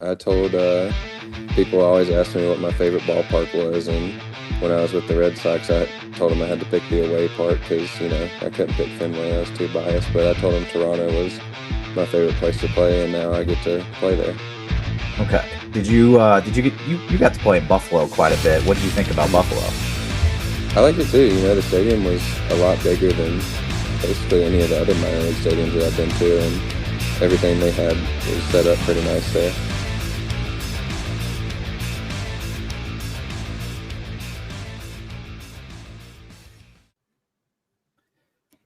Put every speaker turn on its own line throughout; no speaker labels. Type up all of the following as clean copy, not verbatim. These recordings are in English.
I told people always asked me what my favorite ballpark was, and when I was with the Red Sox, I told them I had to pick the away park because I couldn't pick Fenway. I was too biased, but I told them Toronto was my favorite place to play, and now I get to play there.
Okay. Did you got to play in Buffalo quite a bit? What did you think about Buffalo?
I liked it too. The stadium was a lot bigger than basically any of the other minor league stadiums that I've been to, and everything they had was set up pretty nice there.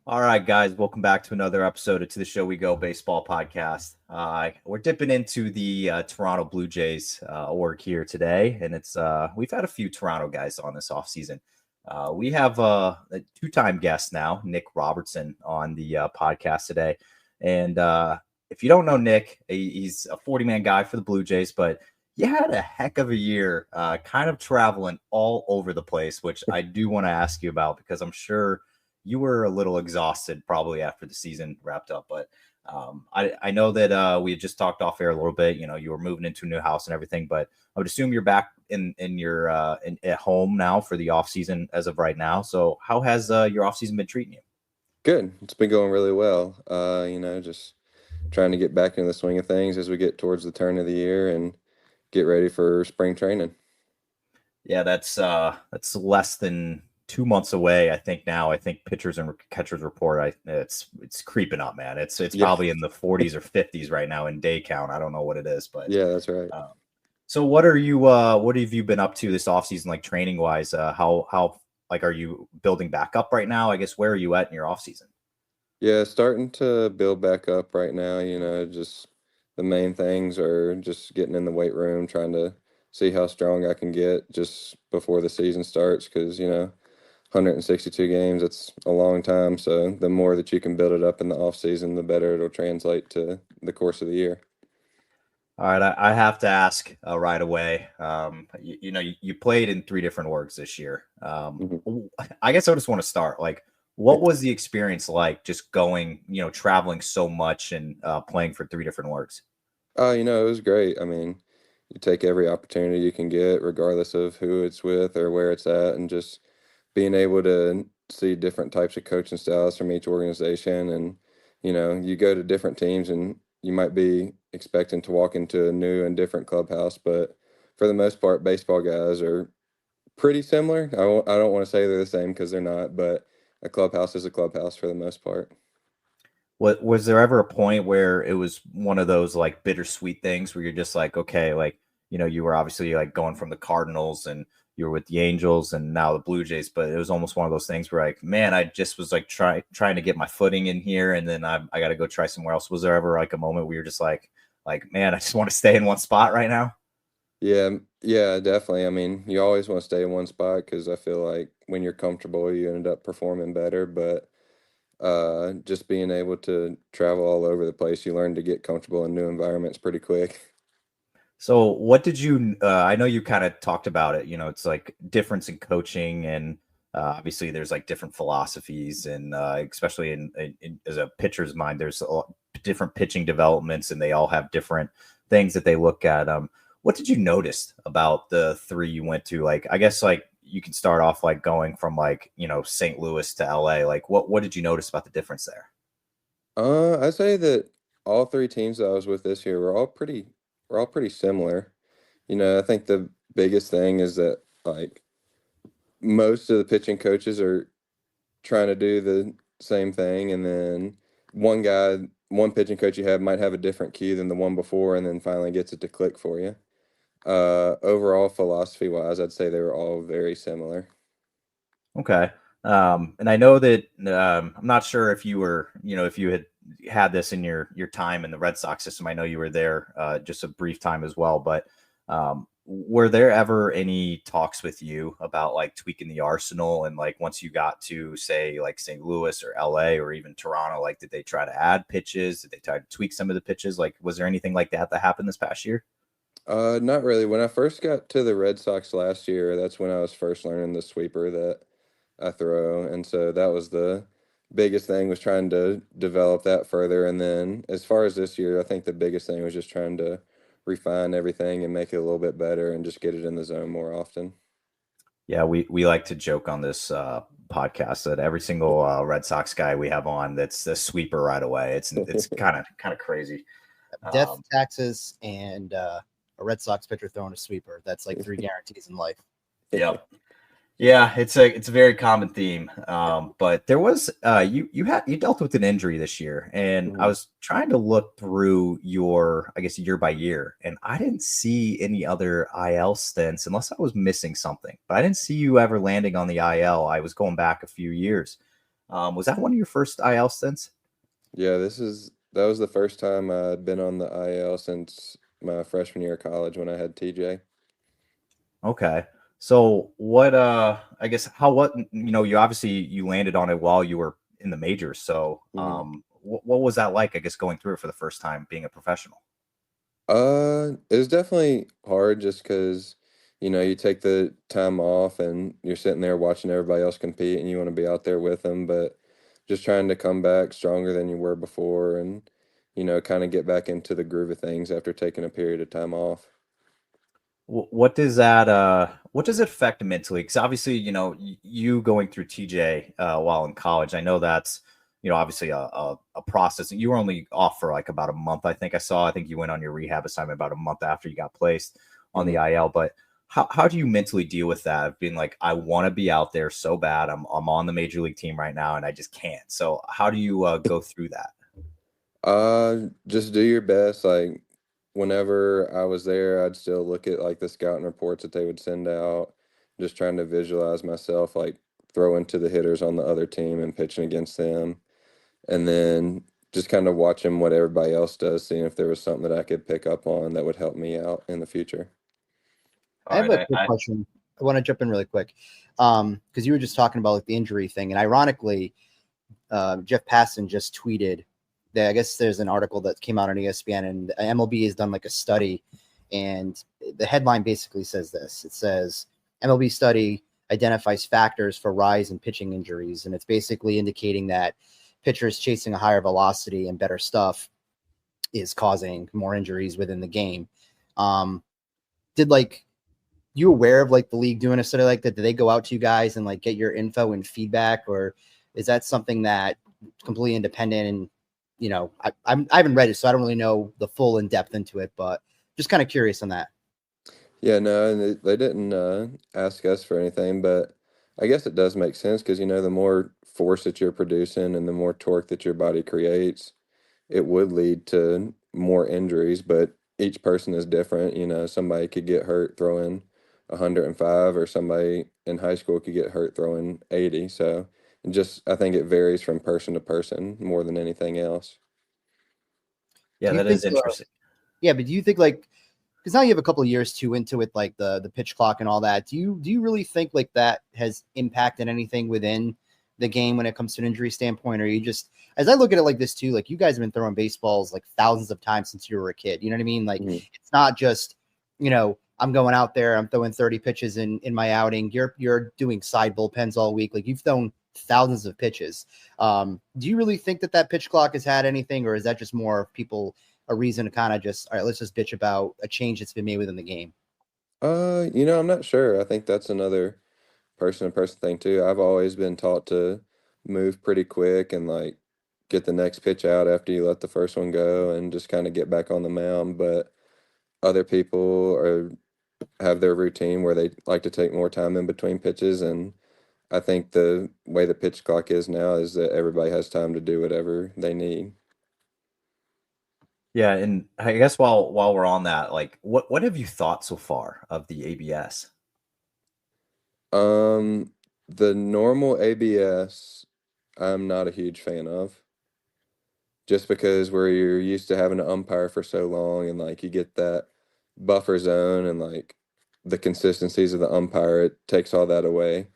All right, guys, welcome back to another episode of To The Show We Go Baseball Podcast. We're dipping into the Toronto Blue Jays org here today, and we've had a few Toronto guys on this offseason. We have a two-time guest now, Nick Robertson, on the podcast today. And if you don't know Nick, he's a 40-man guy for the Blue Jays, but you had a heck of a year kind of traveling all over the place, which I do want to ask you about because I'm sure you were a little exhausted probably after the season wrapped up. But I know that we had just talked off air a little bit. You were moving into a new house and everything, but I would assume you're back in your at home now for the off season as of right now. So how has your off season been treating you?
Good. It's been going really well. Just trying to get back into the swing of things as we get towards the turn of the year and get ready for spring training.
Yeah, that's less than 2 months away. I think pitchers and catchers report. It's creeping up, man. It's probably in the 40s or 50s right now in day count. I don't know what it is, but
yeah, that's right.
So what have you been up to this offseason, like training wise? How like are you building back up right now? I guess where are you at in your offseason?
Yeah, starting to build back up right now. Just the main things are just getting in the weight room, trying to see how strong I can get just before the season starts because 162 games, it's a long time. So the more that you can build it up in the off season, the better it'll translate to the course of the year.
All right, I have to ask right away. You played in 3 different orgs this year. I guess I just want to start. Like, what was the experience like just going, traveling so much and playing for 3 different orgs?
It was great. I mean, you take every opportunity you can get, regardless of who it's with or where it's at, and just being able to see different types of coaching styles from each organization. And, you go to different teams and you might be expecting to walk into a new and different clubhouse, but for the most part, baseball guys are pretty similar. I don't want to say they're the same because they're not, but a clubhouse is a clubhouse for the most part.
What was there ever a point where it was one of those like bittersweet things where you're just like, okay, like, you were obviously like going from the Cardinals and you were with the Angels and now the Blue Jays, but it was almost one of those things where like, man, I just was like trying to get my footing in here and then I got to go try somewhere else. Was there ever like a moment where you're just like, man, I just want to stay in one spot right now?
Yeah, definitely. I mean, you always want to stay in one spot because I feel like when you're comfortable, you end up performing better. But just being able to travel all over the place, you learn to get comfortable in new environments pretty quick.
So what did you, I know you kind of talked about it, it's like difference in coaching and obviously there's like different philosophies and especially in as a pitcher's mind, there's a lot different pitching developments and they all have different things that they look at. What did you notice about the 3 you went to? Like, I guess like you can start off like going from like, St. Louis to LA. Like what did you notice about the difference there?
I'd say that all 3 teams that I was with this year were all pretty similar. I think the biggest thing is that like most of the pitching coaches are trying to do the same thing, and then one pitching coach you have might have a different cue than the one before, and then finally gets it to click for you. Overall, philosophy wise, I'd say they were all very similar.
Okay. And I know that I'm not sure if you were, if you had this in your time in the Red Sox system. I know you were there just a brief time as well, but were there ever any talks with you about like tweaking the arsenal and like once you got to say like St. Louis or LA or even Toronto, like did they try to add pitches? Did they try to tweak some of the pitches? Like was there anything like that happened this past year?
Not really. When I first got to the Red Sox last year, that's when I was first learning the sweeper that I throw, and so that was the biggest thing was trying to develop that further. And then as far as this year, I think the biggest thing was just trying to refine everything and make it a little bit better and just get it in the zone more often.
Yeah, we like to joke on this podcast that every single Red Sox guy we have on that's the sweeper right away. It's kind of crazy.
Death,
Um,
taxes, and a Red Sox pitcher throwing a sweeper. That's like 3 guarantees in life.
yep. Yeah, it's a very common theme. But there was you dealt with an injury this year, and I
Mhm.
was trying to look through your, I guess, year by year, and I didn't see any other IL stints unless I was missing something. But I didn't see you ever landing on the IL. I was going back a few years. Was that one of your first IL stints?
Yeah, that was the first time I'd been on the IL since my freshman year of college when I had TJ.
Okay. So what I guess how what you obviously you landed on it while you were in the majors. So
Mhm.
what was that like, I guess, going through it for the first time being a professional?
It was definitely hard just because, you take the time off and you're sitting there watching everybody else compete and you want to be out there with them, but just trying to come back stronger than you were before and, kind of get back into the groove of things after taking a period of time off.
What does that what does it affect mentally? Because obviously, you going through TJ while in college, I know that's obviously a process. You were only off for like about a month, I think I saw. I think you went on your rehab assignment about a month after you got placed on the
Mhm.
IL. But how do you mentally deal with that? Of being like, I want to be out there so bad. I'm on the major league team right now, and I just can't. So how do you go through that?
Just do your best. Like whenever I was there, I'd still look at like the scouting reports that they would send out, just trying to visualize myself like throwing to the hitters on the other team and pitching against them. And then just kind of watching what everybody else does, seeing if there was something that I could pick up on that would help me out in the future.
I
All
have
right,
a quick question. I want to jump in really quick because you were just talking about like the injury thing, and ironically, Jeff Passan just tweeted that I guess there's an article that came out on ESPN, and MLB has done like a study, and the headline basically says this: it says MLB study identifies factors for rise in pitching injuries, and it's basically indicating that pitchers chasing a higher velocity and better stuff is causing more injuries within the game. Um, did like you aware of like the league doing a study like that? Did they go out to you guys and like get your info and feedback, or is that something that completely independent? And I haven't read it, so I don't really know the full in depth into it, but just kind of curious on that.
Yeah, no, and they didn't ask us for anything, but I guess it does make sense because, the more force that you're producing and the more torque that your body creates, it would lead to more injuries, but each person is different. Somebody could get hurt throwing 105 or somebody in high school could get hurt throwing 80. So I think it varies from person to person more than anything else.
Yeah,
Do you
that
think?
is interesting.
Yeah, but do you think like because now you have a couple of years too into it, like the pitch clock and all that. Do you really think like that has impacted anything within the game when it comes to an injury standpoint, or you just as I look at it like this too, like you guys have been throwing baseballs like thousands of times since you were a kid. You know what I mean? Like
Mhm.
it's not just I'm going out there, I'm throwing 30 pitches in my outing. You're doing side bullpens all week. Like you've thrown thousands of pitches. Do you really think that that pitch clock has had anything, or is that just more people? A reason to kind of just all right, let's just bitch about a change that's been made within the game.
I'm not sure. I think that's another person to person thing too. I've always been taught to move pretty quick and like get the next pitch out after you let the first one go and just kind of get back on the mound. But other people have their routine where they like to take more time in between pitches. And I think the way the pitch clock is now is that everybody has time to do whatever they need.
Yeah, and I guess while we're on that, like what have you thought so far of the ABS?
Um, the normal ABS, I'm not a huge fan of. Just because where you're used to having an umpire for so long and like you get that buffer zone and like the consistencies of the umpire, it takes all that away.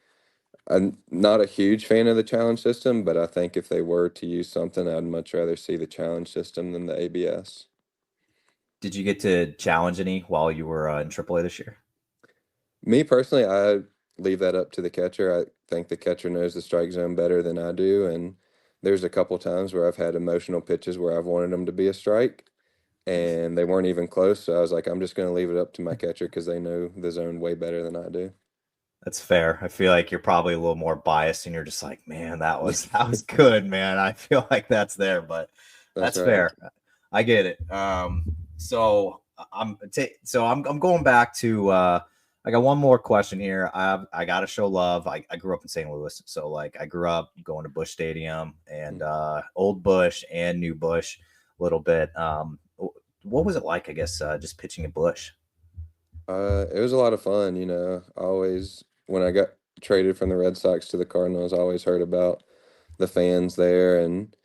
I'm not a huge fan of the challenge system, but I think if they were to use something, I'd much rather see the challenge system than the ABS.
Did you get to challenge any while you were in AAA this year?
Me personally, I leave that up to the catcher. I think the catcher knows the strike zone better than I do, and there's a couple times where I've had emotional pitches where I've wanted them to be a strike, and they weren't even close. So I was like, I'm just going to leave it up to my catcher because they know the zone way better than I do.
That's fair. I feel like you're probably a little more biased and you're just like, man, that was good, man. I feel like that's there, but
That's
that's
right.
fair. I get it. So I'm going back to I got one more question here. I gotta show love. I grew up in St. Louis, so like I grew up going to Busch Stadium and Old Busch and New Busch a little bit. What was it like? I guess just pitching at Busch.
It was a lot of fun, you know. I always, when I got traded from the Red Sox to the Cardinals, I always heard about the fans there, and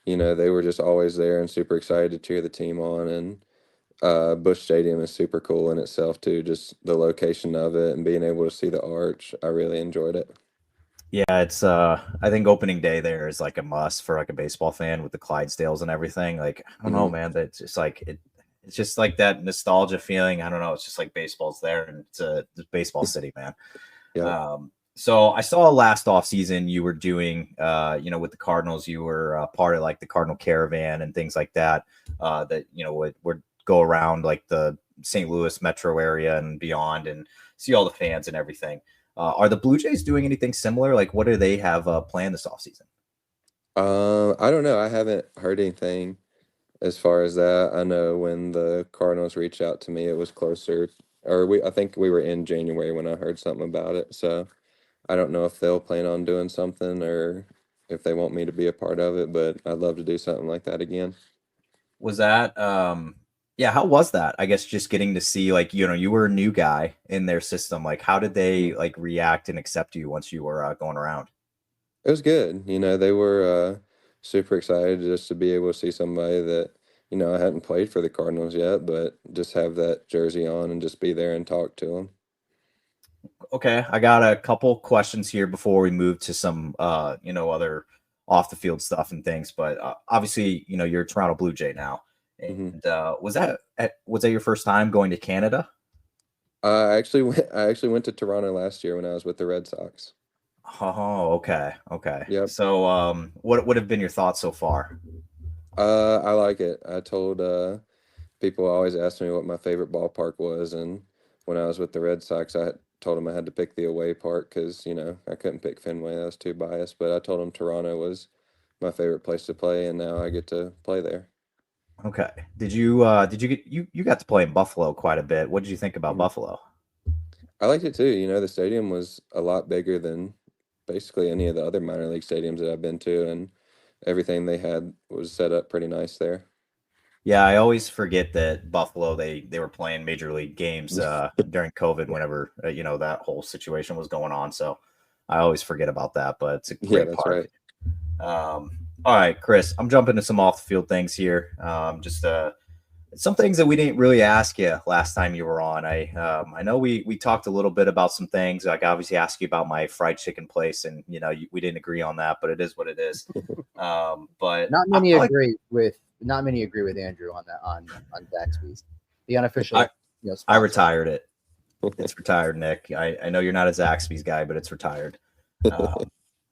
you know, they were just always there and super excited to cheer the team on. And Busch Stadium is super cool in itself too, just the location of it and being able to see the arch. I really enjoyed it.
Yeah, it's I think opening day there is like a must for like a baseball fan with the Clydesdales and everything. Like, I don't know,
Hmm.
man. That's just like it's just like that nostalgia feeling. I don't know. It's just like baseball's there and it's baseball city, man.
Yeah.
So I saw last off season you were doing with the Cardinals, you were part of like the Cardinal Caravan and things like that. That would go around like the St. Louis metro area and beyond and see all the fans and everything. Are the Blue Jays doing anything similar? Like, what do they have planned this offseason?
I don't know. I haven't heard anything as far as that. I know when the Cardinals reached out to me, it was closer, or I think we were in January when I heard something about it. So I don't know if they'll plan on doing something or if they want me to be a part of it, but I'd love to do something like that again.
Was that yeah, how was that? I guess just getting to see like, you were a new guy in their system. Like, how did they like react and accept you once you were going around?
It was good. You know, they were super excited just to be able to see somebody that, you know, I hadn't played for the Cardinals yet, but just have that jersey on and just be there and talk to them.
Okay, I got a couple questions here before we move to some other off the field stuff and things. But obviously, you're a Toronto Blue Jay now.
Hmm.
And was that your first time going to Canada?
I actually went to Toronto last year when I was with the Red Sox.
Oh, okay, okay.
Yep.
So, what would have been your thoughts so far?
I like it. I told people always ask me what my favorite ballpark was, and when I was with the Red Sox, I told them I had to pick the away park because you know I couldn't pick Fenway. I was too biased, but I told them Toronto was my favorite place to play, and now I get to play there.
Okay. Did you get you got to play in Buffalo quite a bit. What did you think about
Mhm.
Buffalo?
I liked it too. You know, the stadium was a lot bigger than basically any of the other minor league stadiums that I've been to, and everything they had was set up pretty nice there.
Yeah, I always forget that Buffalo they were playing major league games during COVID whenever that whole situation was going on. So I always forget about that, but it's a
Yeah,
great
that's
park.
right.
All right, Chris, I'm jumping to some off the field things here. Just some things that we didn't really ask you last time you were on. I know we talked a little bit about some things. Like obviously asked you about my fried chicken place, and we didn't agree on that, but it is what it is. But I like
Not many agree with Andrew on that on Zaxby's, the unofficial
I, I
sponsor.
retired it. It's retired, Nick. I know you're not a Zaxby's guy, but it's retired.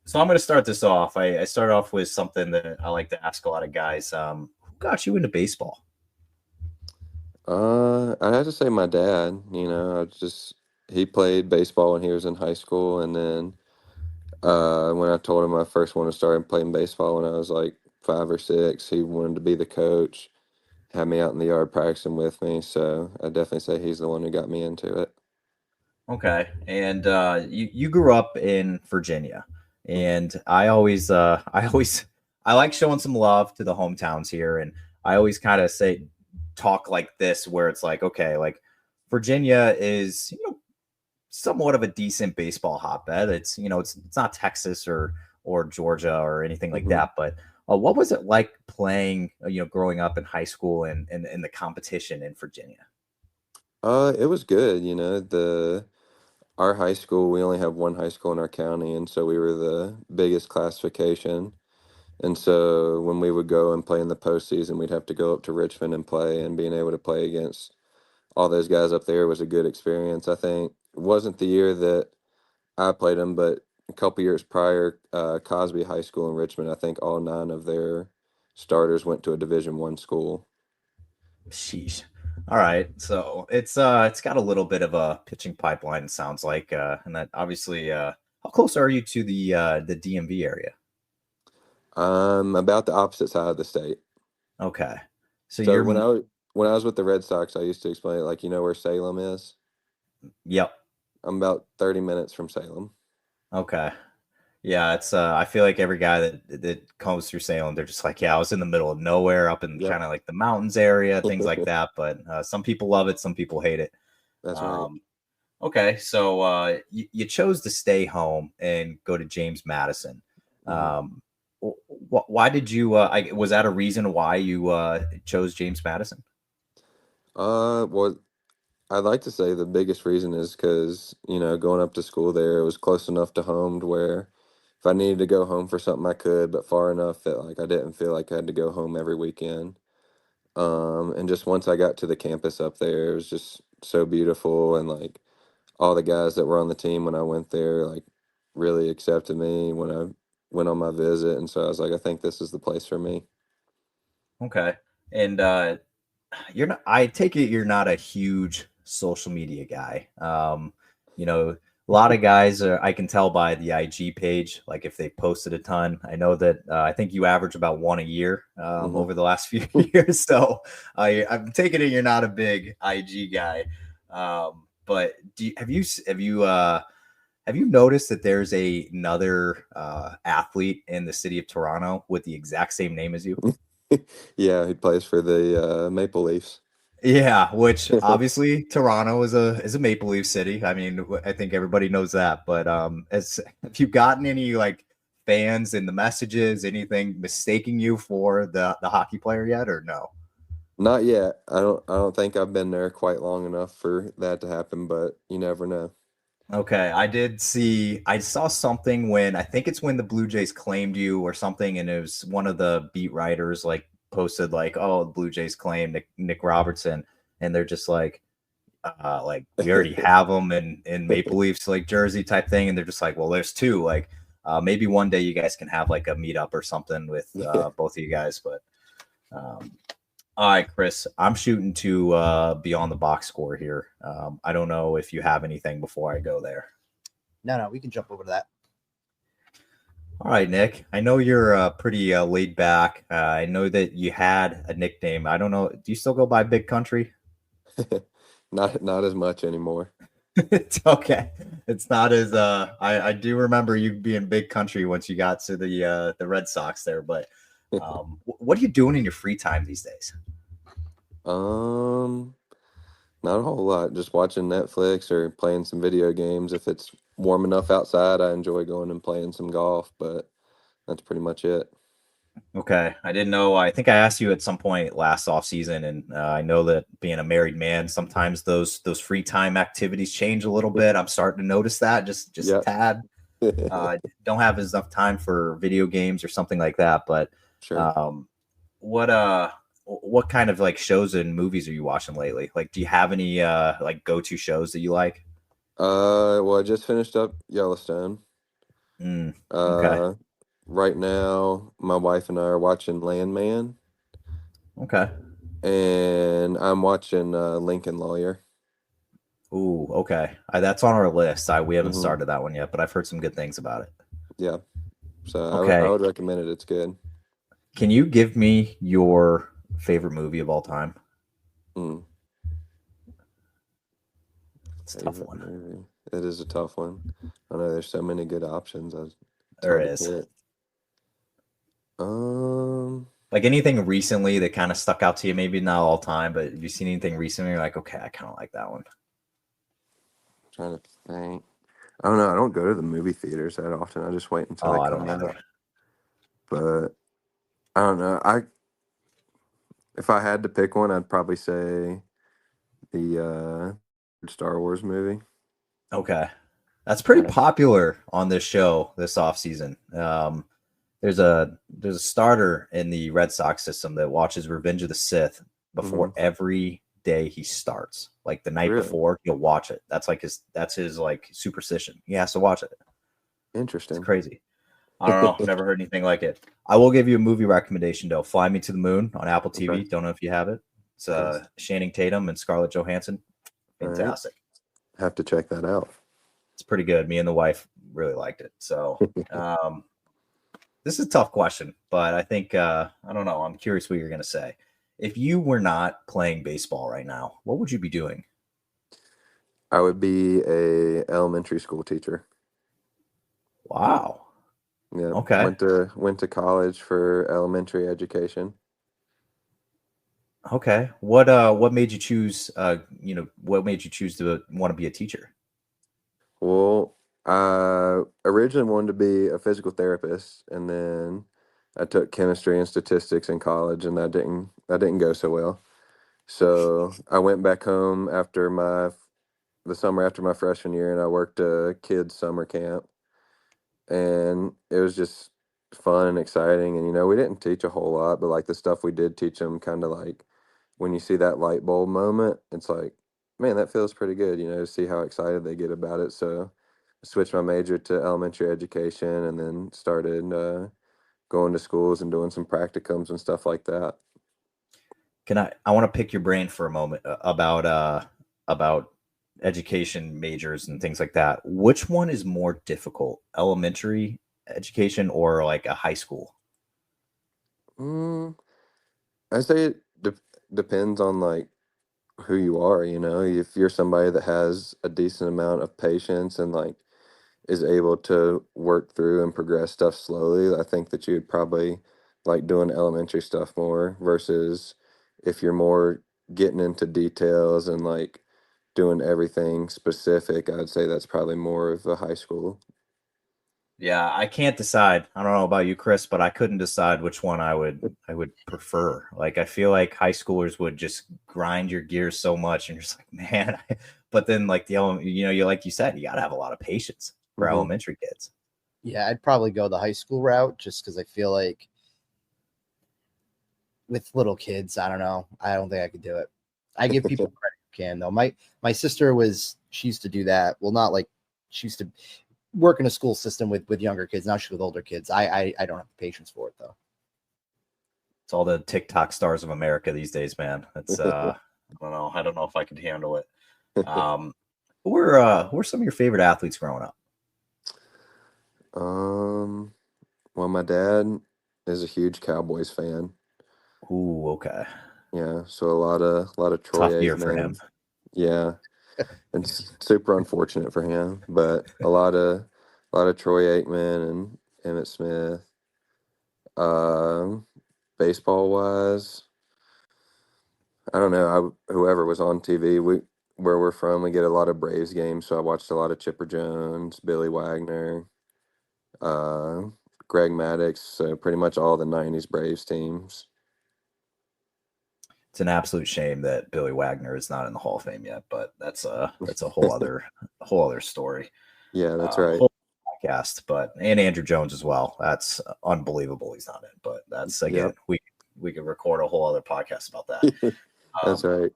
So I'm going to start this off. I start off with something that I like to ask a lot of guys. Who got you into baseball?
I'd have to say my dad. You know, he played baseball when he was in high school, and then when I told him I first wanted to start playing baseball when I was like 5 or 6, he wanted to be the coach, had me out in the yard practicing with me. So I definitely say he's the one who got me into it.
Okay, and you grew up in Virginia, and I like showing some love to the hometowns here, and I always kind of say talk like this where it's like, okay, like Virginia is somewhat of a decent baseball hotbed. It's not Texas or Georgia or anything like
Hmm.
that, but what was it like playing growing up in high school and in the competition in Virginia?
It was good. You know, the our high school, we only have one high school in our county, and so we were the biggest classification. And so when we would go and play in the postseason, we'd have to go up to Richmond and play, and being able to play against all those guys up there was a good experience. I think it wasn't the year that I played them, but a couple years prior, Cosby High School in Richmond, I think all 9 of their starters went to a Division I school.
Sheesh. All right. So it's got a little bit of a pitching pipeline, it sounds like. And that obviously how close are you to the DMV area?
About the opposite side of the state.
Okay. So
So
you're
when I was with the Red Sox, I used to explain it like, you know where Salem is?
yep.
I'm about 30 minutes from Salem.
Okay. Yeah, it's I feel like every guy that comes through Salem, they're just like, yeah, I was in the middle of nowhere up in
Yep.
kind of like the mountains area, things like that. But some people love it, some people hate it.
That's right.
Um, okay, so you chose to stay home and go to James Madison.
hmm
Um, why did you? Was that a reason why you chose James Madison?
Well, I'd like to say the biggest reason is because, going up to school there, it was close enough to home to where if I needed to go home for something, I could, but far enough that like I didn't feel like I had to go home every weekend. And just once I got to the campus up there, it was just so beautiful, and like all the guys that were on the team when I went there, like really accepted me when I went on my visit, and so I was like, I think this is the place for me.
Okay, and you're not. I take it you're not a huge social media guy. A lot of guys are. I can tell by the IG page, like if they posted a ton. I know that I think you average about one a year
hmm
over the last few years. So I'm taking it you're not a big IG guy. But have you noticed that there's another athlete in the city of Toronto with the exact same name as you?
Yeah, he plays for the Maple Leafs.
Yeah, which obviously Toronto is a Maple Leaf city. I mean, I think everybody knows that. But as have you gotten any like fans in the messages, anything mistaking you for the hockey player yet, or no?
Not yet. I don't think I've been there quite long enough for that to happen, but you never know.
Okay, I saw something when I think it's when the Blue Jays claimed you or something, and it was one of the beat writers like posted like, "Oh, the Blue Jays claimed Nick Robertson," and they're just like we already have them in Maple Leafs like jersey type thing, and they're just like, well, there's two. Like maybe one day you guys can have like a meetup or something with
Yeah.
both of you guys. But um, all right, Chris, I'm shooting to beyond the box score here. I don't know if you have anything before I go there.
No, we can jump over to that.
All right, Nick. I know you're pretty laid back. I know that you had a nickname. I don't know. Do you still go by Big Country?
Not as much anymore.
It's okay. It's not as I do remember you being Big Country once you got to the Red Sox there, but what are you doing in your free time these days?
Um, Not a whole lot. Just watching Netflix or playing some video games. If it's warm enough outside, I enjoy going and playing some golf, but that's pretty much it.
Okay, I didn't know. I think I asked you at some point last off season, and I know that being a married man, sometimes those free time activities change a little bit. I'm starting to notice that just a
Yep.
tad. Don't have enough time for video games or something like that. But
Sure.
um, what kind of like shows and movies are you watching lately? Like, do you have any like go to shows that you like?
Well, I just finished up Yellowstone.
Mm, okay,
Uh, right now, my wife and I are watching Landman,
okay.
and I'm watching Lincoln Lawyer.
Ooh, okay. That's on our list. We haven't
hmm
started that one yet, but I've heard some good things about it.
Yeah, so I
Okay,
would recommend it. It's good.
can you give me your favorite movie of all time?
Mm.
It's a tough
Favorite
one.
movie. It is a tough one. I know there's so many good options. It's
There
hard to
is.
pick. Um,
Like anything recently that kind of stuck out to you, maybe not all time, but have you seen anything recently? You're like, okay, I kind of like that one.
Trying to think. I don't know. I don't go to the movie theaters that often. I just wait until
Oh,
they
I
come
don't either.
out. But I don't know. If I had to pick one, I'd probably say the Star Wars movie.
Okay. That's pretty
Kind of.
popular on this show this offseason. There's a starter in the Red Sox system that watches Revenge of the Sith
hmm
before every day he starts. Like the night
Really
before, he'll watch it. That's his like superstition. He has to watch it. It's
interesting.
crazy. I don't know. Never heard anything like it. I will give you a movie recommendation though. Fly Me to the Moon on Apple
Okay.
TV. Don't know if you have it. It's Channing Tatum and Scarlett Johansson. Fantastic.
Right. Have to check that out.
It's pretty good. Me and the wife really liked it. So this is a tough question, but I think I don't know. I'm curious what you're going to say. If you were not playing baseball right now, what would you be doing?
I would be a elementary school teacher.
Wow.
Yeah.
Okay.
Went to college for elementary education.
Okay. What made you choose what made you choose to want to be a teacher?
Well, I originally wanted to be a physical therapist, and then I took chemistry and statistics in college, and that didn't go so well. So I went back home after the summer after my freshman year, and I worked a kids summer camp, and it was just fun and exciting. And we didn't teach a whole lot, but like the stuff we did teach them, kind of like when you see that light bulb moment, it's like, man, that feels pretty good, to see how excited they get about it. So I switched my major to elementary education, and then started going to schools and doing some practicums and stuff like that.
I want to pick your brain for a moment about education majors and things like that. Which one is more difficult, elementary education or like a high school?
I say it depends on like who you are. If you're somebody that has a decent amount of patience and like is able to work through and progress stuff slowly, I think that you'd probably like doing elementary stuff more, versus if you're more getting into details and like doing everything specific, I'd say that's probably more of a high school.
Yeah, I can't decide. I don't know about you, Chris, but I couldn't decide which one I would prefer. Like I feel like high schoolers would just grind your gears so much, and you're just like, man. But then like you like you said, you got to have a lot of patience for elementary kids.
Yeah, I'd probably go the high school route just because I feel like with little kids, I don't know. I don't think I could do it. I give people credit who can though. My sister she used to do that. Well, not like she used to work in a school system with younger kids. Now she's with older kids. I don't have the patience for it though.
It's all the TikTok stars of America these days, man. It's I don't know if I could handle it. Who were some of your favorite athletes growing up?
Well, my dad is a huge Cowboys fan.
Ooh, okay.
Yeah, so a lot of Troy
Tough year for
Aikman.
him.
Yeah, it's super unfortunate for him, but a lot of Troy Aikman and Emmitt Smith. Baseball wise, I don't know. Whoever was on TV, where we're from, we get a lot of Braves games, so I watched a lot of Chipper Jones, Billy Wagner, Greg Maddux, so pretty much all the '90s Braves teams.
It's an absolute shame that Billy Wagner is not in the Hall of Fame yet, but that's a whole other story.
Yeah, that's right.
Whole podcast, and Andrew Jones as well. That's unbelievable. He's not in, but that's again, yep. we could record a whole other podcast about that.
That's right.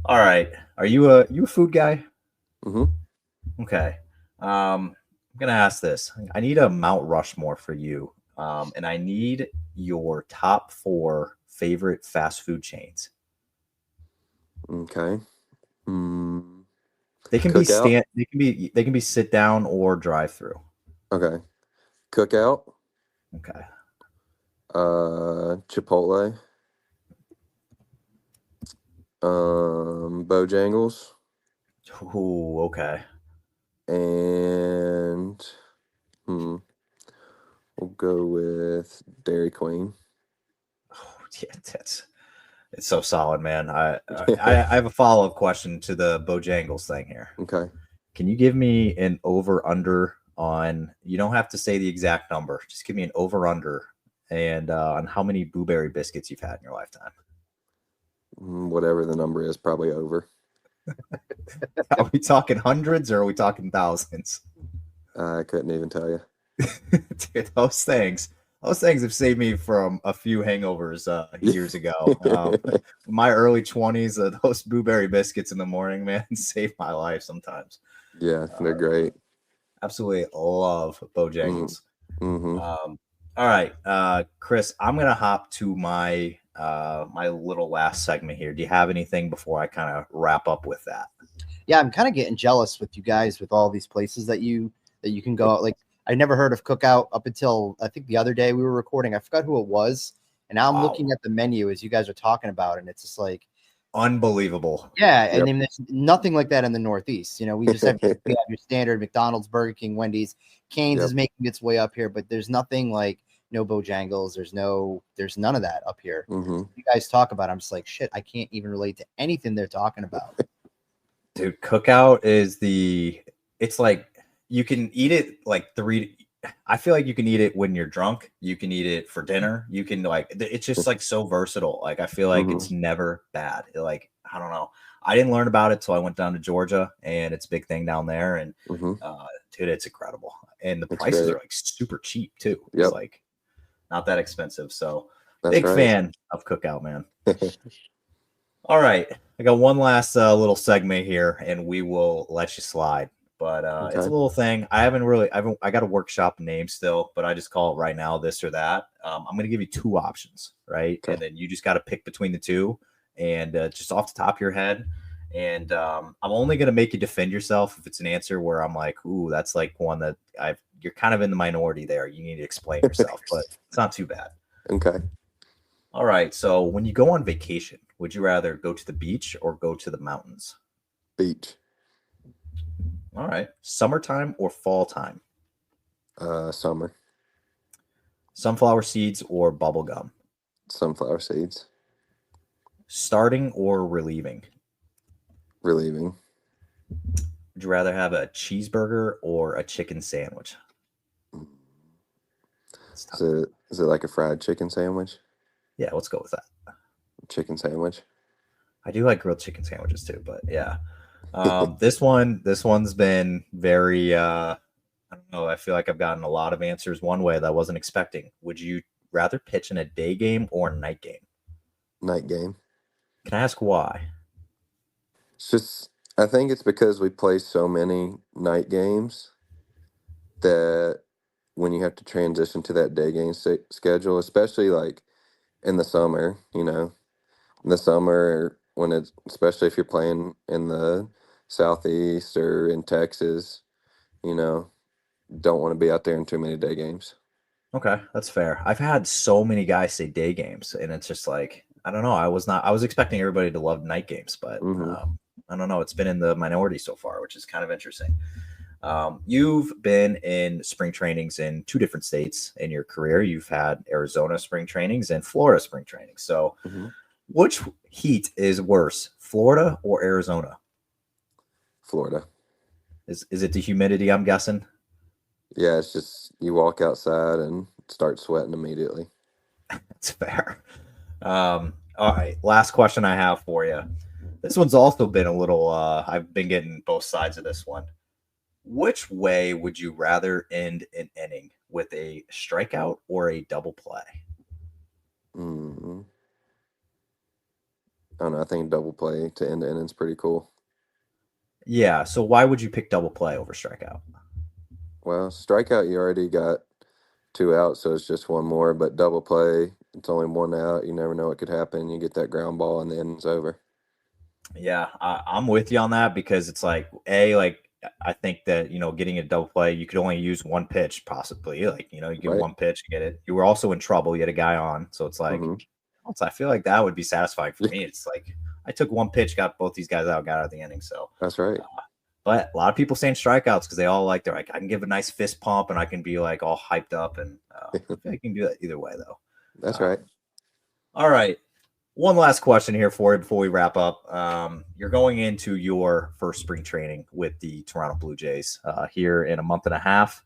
All right, are you a food guy?
Mm-hmm.
Okay. I'm gonna ask this. I need a Mount Rushmore for you, and I need your top 4 favorite fast food chains.
Okay.
They can they can be sit down or drive through.
Okay. Cookout.
Okay.
Chipotle. Bojangles.
Ooh, okay.
And we'll go with Dairy Queen.
Oh, yeah, it's so solid, man. I have a follow-up question to the Bojangles thing here.
Okay.
Can you give me an over-under on, you don't have to say the exact number, just give me an over-under and on how many blueberry biscuits you've had in your lifetime?
Whatever the number is, probably over.
Are we talking hundreds or are we talking thousands?
I couldn't even tell you.
Dude, those things have saved me from a few hangovers years ago. My early 20s, those blueberry biscuits in the morning, man, saved my life sometimes.
Yeah, they're great.
Absolutely love Bojangles.
Mm-hmm.
All right, Chris, I'm going to hop to my my little last segment here. Do you have anything before I kind of wrap up with that?
Yeah, I'm kind of getting jealous with you guys with all these places that you can go. Like, I never heard of Cookout up until I think the other day we were recording. I forgot who it was, and now I'm looking at the menu as you guys are talking about, and it's just like
unbelievable.
Yeah, and then there's nothing like that in the Northeast. We just have, we have your standard McDonald's, Burger King, Wendy's. Cane's is making its way up here, but there's nothing like no Bojangles. There's none of that up here.
Mm-hmm.
You guys talk about it, I'm just like, shit, I can't even relate to anything they're talking about.
Dude, Cookout is it's like you can eat it like I feel like you can eat it when you're drunk. You can eat it for dinner. You can it's just like so versatile. Like, I feel like it's never bad. Like, I don't know. I didn't learn about it till I went down to Georgia, and it's a big thing down there. And dude, it's incredible. And the prices are like super cheap too. It's like not that expensive. So big fan of Cookout, man. All right. I got one last little segment here, and we will let you slide. But it's a little thing. I got a workshop name still, but I just call it right now this or that. I'm going to give you two options, right? Okay. And then you just got to pick between the two, and just off the top of your head. And I'm only going to make you defend yourself if it's an answer where I'm like, ooh, that's like one that you're kind of in the minority there. You need to explain yourself, but it's not too bad.
Okay.
All right. So when you go on vacation, would you rather go to the beach or go to the mountains?
Beach.
All right. Summertime or fall time?
Summer.
Sunflower seeds or bubble gum?
Sunflower seeds.
Starting or relieving?
Relieving.
Would you rather have a cheeseburger or a chicken sandwich?
Is it like a fried chicken sandwich?
Yeah, let's go with that.
Chicken sandwich.
I do like grilled chicken sandwiches too, but yeah. This one's been very I don't know, I feel like I've gotten a lot of answers one way that I wasn't expecting. Would you rather pitch in a day game or a night game?
Night game.
Can I ask why?
It's just, I think it's because we play so many night games that when you have to transition to that day game schedule, especially like in the summer, in the summer especially if you're playing in the Southeast or in Texas, don't want to be out there in too many day games.
Okay, that's fair. I've had so many guys say day games, and it's just like, I don't know. I was expecting everybody to love night games, but I don't know. It's been in the minority so far, which is kind of interesting. You've been in spring trainings in two different states in your career. You've had Arizona spring trainings and Florida spring trainings. So which heat is worse, Florida or Arizona?
Florida.
Is it the humidity, I'm guessing?
Yeah, it's just you walk outside and start sweating immediately.
That's fair. All right, last question I have for you. This one's also been a little, I've been getting both sides of this one. Which way would you rather end an inning, with a strikeout or a double play?
I don't know. I think double play to end the inning is pretty cool.
Yeah. So why would you pick double play over strikeout?
Well, strikeout, you already got 2 outs, so it's just one more. But double play, it's only 1 out. You never know what could happen. You get that ground ball and the inning's over.
Yeah, I'm with you on that, because it's like, I think that, getting a double play, you could only use one pitch possibly. Like, you get one pitch, you get it. You were also in trouble. You had a guy on. So it's like, I feel like that would be satisfying for me. It's like, I took one pitch, got both these guys out, got out of the inning. So
that's right.
But a lot of people saying strikeouts because they all they're like, I can give a nice fist pump and I can be like all hyped up. And I feel like you can do that either way, though.
That's right.
All right. One last question here for you before we wrap up. You're going into your first spring training with the Toronto Blue Jays here in a month and a half.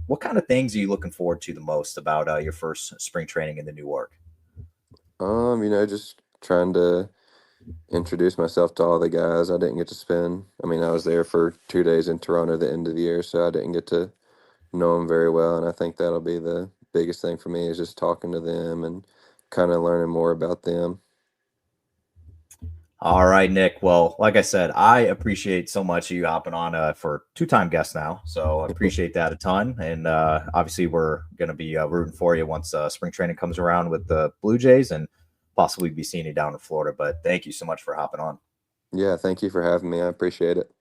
What kind of things are you looking forward to the most about your first spring training in the new org?
Just trying to introduce myself to all the guys. I didn't get to I was there for 2 days in Toronto at the end of the year, so I didn't get to know them very well. And I think that'll be the biggest thing for me, is just talking to them and kind of learning more about them.
All right, Nick. Well, like I said, I appreciate so much of you hopping on for two-time guest now. So I appreciate that a ton. And obviously we're going to be rooting for you once spring training comes around with the Blue Jays. And possibly be seeing you down in Florida. But thank you so much for hopping on.
Yeah, thank you for having me. I appreciate it.